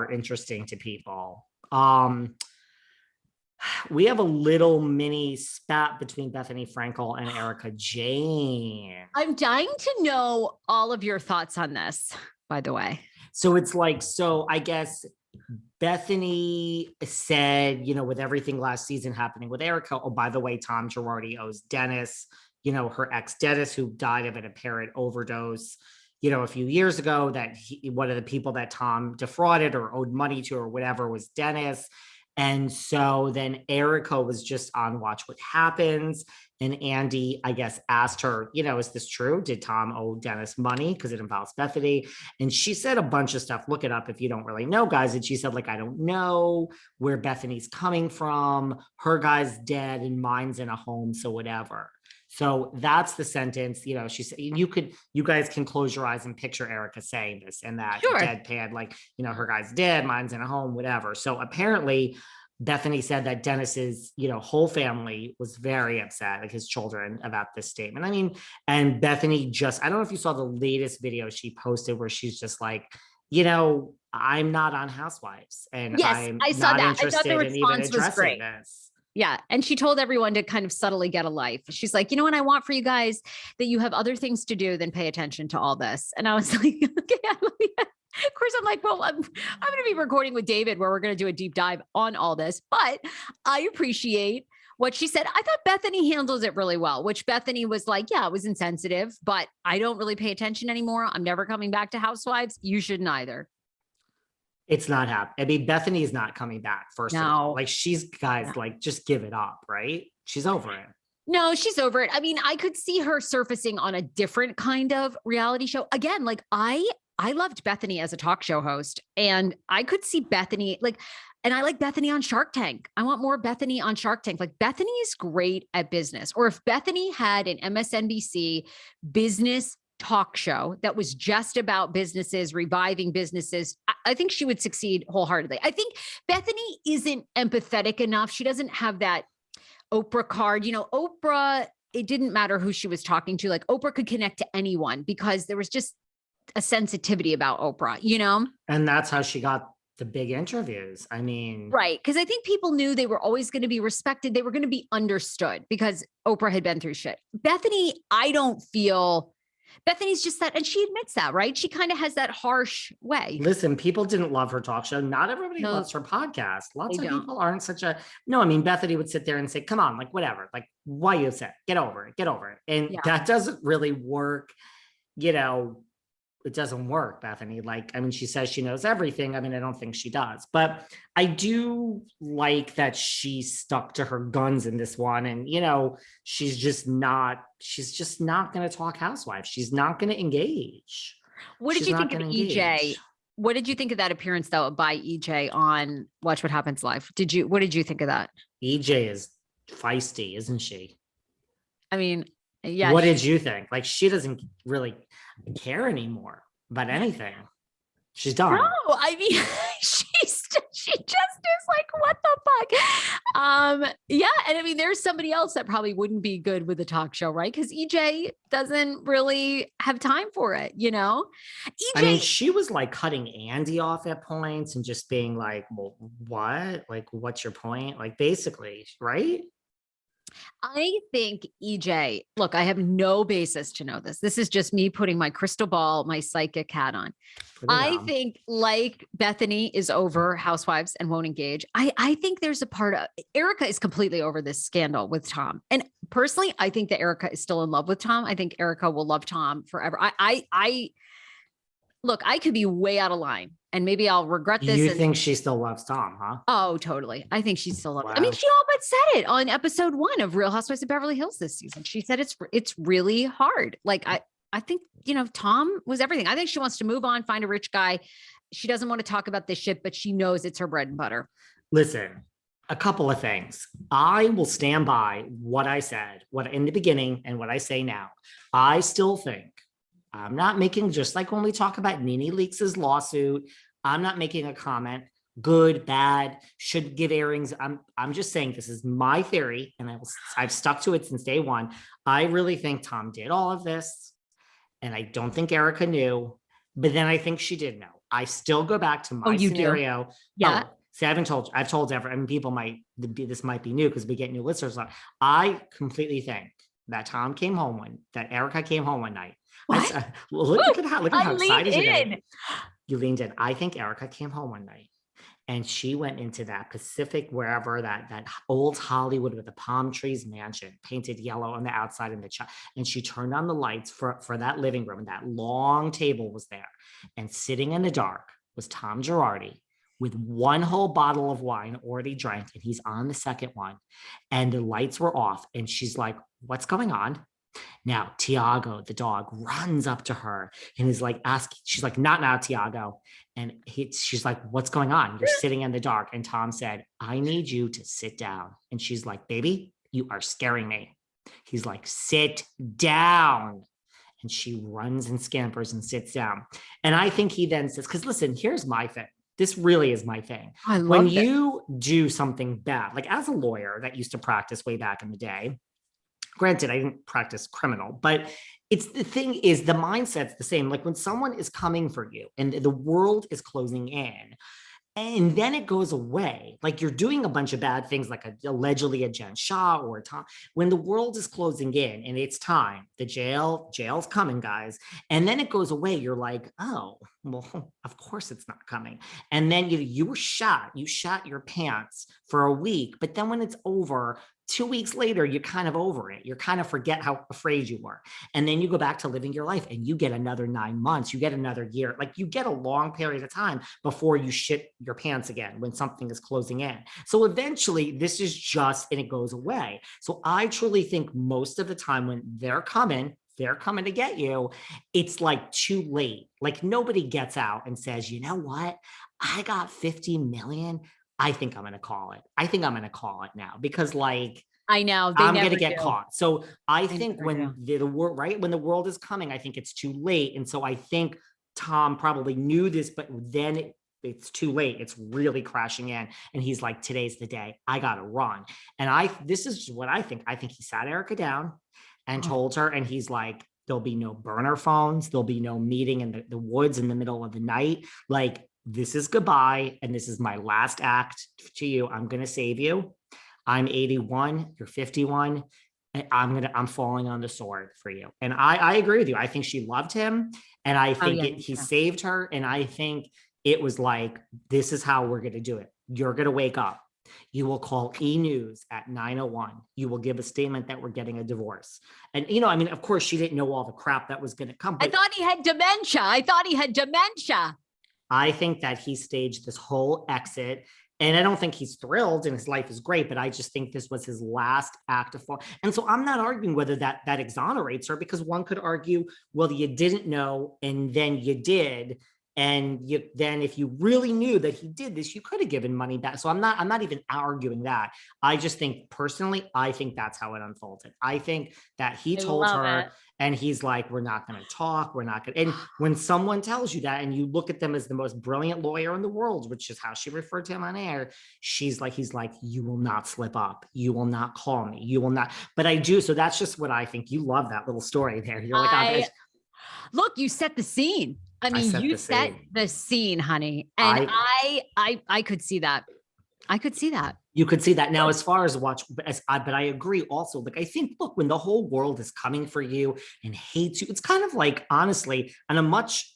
are interesting to people. We have a little mini spat between Bethenny Frankel and Erika Jayne. I'm dying to know all of your thoughts on this, by the way. So it's like, so I guess Bethenny said, with everything last season happening with Erika, oh, by the way, Tom Girardi owes Dennis, her ex Dennis, who died of an apparent overdose, a few years ago, that one of the people that Tom defrauded or owed money to or whatever was Dennis. And so then Erika was just on Watch What Happens. And Andy, I guess, asked her, is this true? Did Tom owe Dennis money? Because it involves Bethenny. And she said a bunch of stuff. Look it up if you don't really know, guys. And she said, I don't know where Bethenny's coming from. Her guy's dead and mine's in a home. So whatever. So that's the sentence. She said, you guys can close your eyes and picture Erika saying this and that. Sure. Deadpan, her guy's dead, mine's in a home, whatever. So apparently Bethenny said that Dennis's, whole family was very upset, his children, about this statement. And Bethenny I don't know if you saw the latest video she posted where she's just like, I'm not on Housewives, and yes, I saw not that. interested I thought the response was great. This. Yeah. And she told everyone to kind of subtly get a life. She's like, what I want for you guys, that you have other things to do than pay attention to all this. And I was like, okay. Of course, I'm like, well, I'm going to be recording with David where we're going to do a deep dive on all this, but I appreciate what she said. I thought Bethenny handles it really well, which Bethenny was like, yeah, it was insensitive, but I don't really pay attention anymore. I'm never coming back to Housewives. You shouldn't either. It's not happening. Bethenny is not coming back, first of all. She's, guys, just give it up, right? She's over it. No, she's over it. I could see her surfacing on a different kind of reality show. Again, I loved Bethenny as a talk show host, and I could see Bethenny, and I like Bethenny on Shark Tank. I want more Bethenny on Shark Tank. Bethenny is great at business. Or if Bethenny had an MSNBC business talk show that was just about businesses, reviving businesses, I think she would succeed wholeheartedly. I think Bethenny isn't empathetic enough. She doesn't have that Oprah card. Oprah, it didn't matter who she was talking to. Oprah could connect to anyone because there was just a sensitivity about Oprah, And that's how she got the big interviews. Right. Because I think people knew they were always going to be respected. They were going to be understood because Oprah had been through shit. Bethenny, I don't feel... Bethenny's just that, and she admits that, right? She kind of has that harsh way. Listen, people didn't love her talk show. Not everybody loves her podcast. Lots of people aren't such a... No, Bethenny would sit there and say, come on, whatever. Why you upset? Get over it. And that doesn't really work. It doesn't work, Bethenny. She says she knows everything. I don't think she does, but I do like that she stuck to her guns in this one. And, she's just not going to talk Housewives. She's not going to engage. What did you think of EJ? What did you think of that appearance though by EJ on Watch What Happens Live? What did you think of that? EJ is feisty, isn't she? Yeah. What did you think? She doesn't really care anymore about anything. She's done. No, she just is what the fuck? Yeah. And there's somebody else that probably wouldn't be good with a talk show, right? Because EJ doesn't really have time for it, EJ, she was cutting Andy off at points and just being well, what? What's your point? basically, right? I think EJ, look, I have no basis to know this. This is just me putting my crystal ball, my psychic hat on. I think Bethenny is over Housewives and won't engage. I think there's a part of Erika is completely over this scandal with Tom. And personally, I think that Erika is still in love with Tom. I think Erika will love Tom forever. Look, I could be way out of line and maybe I'll regret this. You think she still loves Tom, huh? Oh, totally. I think she still loves him. She all but said it on episode 1 of Real Housewives of Beverly Hills this season. She said it's really hard. I think, Tom was everything. I think she wants to move on, find a rich guy. She doesn't want to talk about this shit, but she knows it's her bread and butter. Listen, a couple of things. I will stand by what I said, what in the beginning and what I say now. I still think I'm not making, just like when we talk about Nene Leakes' lawsuit, I'm not making a comment, good, bad, should give airings. I'm just saying this is my theory, and I've stuck to it since day one. I really think Tom did all of this, and I don't think Erika knew, but then I think she did know. I still go back to my you do? scenario. Yeah. Oh, see, I haven't told you. I've told everyone. I mean, people might be, this might be new because we get new listeners. I completely think that Tom came home that Erika came home one night. What? Look at how I leaned excited you're getting. in. You leaned in. I think Erika came home one night and she went into that Pacific, wherever that old Hollywood with the palm trees mansion painted yellow on the outside and she turned on the lights for that living room, and that long table was there, and sitting in the dark was Tom Girardi with one whole bottle of wine already drank, and he's on the second one, and the lights were off, and she's like, what's going on? Now, Tiago, the dog, runs up to her and is like asking, she's like, not now, Tiago. And she's like, what's going on? You're sitting in the dark. And Tom said, I need you to sit down. And she's like, baby, you are scaring me. He's like, sit down. And she runs and scampers and sits down. And I think he then says, because listen, here's my thing. This really is my thing. When you do something bad, like as a lawyer that used to practice way back in the day, granted, I didn't practice criminal, but it's the thing is the mindset's the same. Like when someone is coming for you and the world is closing in, and then it goes away, like you're doing a bunch of bad things, like allegedly a Jen Shah or a Tom. When the world is closing in and it's time, the jail's coming, guys. And then it goes away. You're like, oh, well, of course it's not coming. And then you shot your pants for a week, but then when it's over, 2 weeks later, you're kind of over it. You kind of forget how afraid you were. And then you go back to living your life and you get another 9 months, you get another year. Like you get a long period of time before you shit your pants again when something is closing in. So eventually this is just, and it goes away. So I truly think most of the time when they're coming to get you, it's like too late. Like nobody gets out and says, you know what? I got 50 million. I think I'm going to call it. I think I'm going to call it now because like, I know I'm going to get caught. So I think when the world, right, when the world is coming, I think it's too late. And so I think Tom probably knew this, but then it's too late. It's really crashing in. And he's like, today's the day. I got to run. And this is what I think. I think he sat Erika down and told her, and he's like, there'll be no burner phones. There'll be no meeting in the woods in the middle of the night. Like, this is goodbye. And this is my last act to you. I'm going to save you. I'm 81. You're 51. And I'm falling on the sword for you. And I agree with you. I think she loved him. And I think he saved her. And I think it was like, this is how we're going to do it. You're going to wake up. You will call E! News at 9:01. You will give a statement that we're getting a divorce. And, I mean, of course, she didn't know all the crap that was going to come. I thought he had dementia. I think that he staged this whole exit, and I don't think he's thrilled and his life is great, but I just think this was his last act of fall. And so I'm not arguing whether that exonerates her, because one could argue, well, you didn't know and then you did. And then if you really knew that he did this, you could have given money back. So I'm not even arguing that. I just think personally, I think that's how it unfolded. I think that he told her and he's like, we're not going to talk. We're not going to. And when someone tells you that and you look at them as the most brilliant lawyer in the world, which is how she referred to him on air, he's like, you will not slip up. You will not call me. You will not. But I do. So that's just what I think. You love that little story there. You're like, look, you set the scene. I mean, you set the scene, honey. And I could see that. I could see that. You could see that. Now, as far as but I agree also, like, I think, look, when the whole world is coming for you and hates you, it's kind of like, honestly, on a much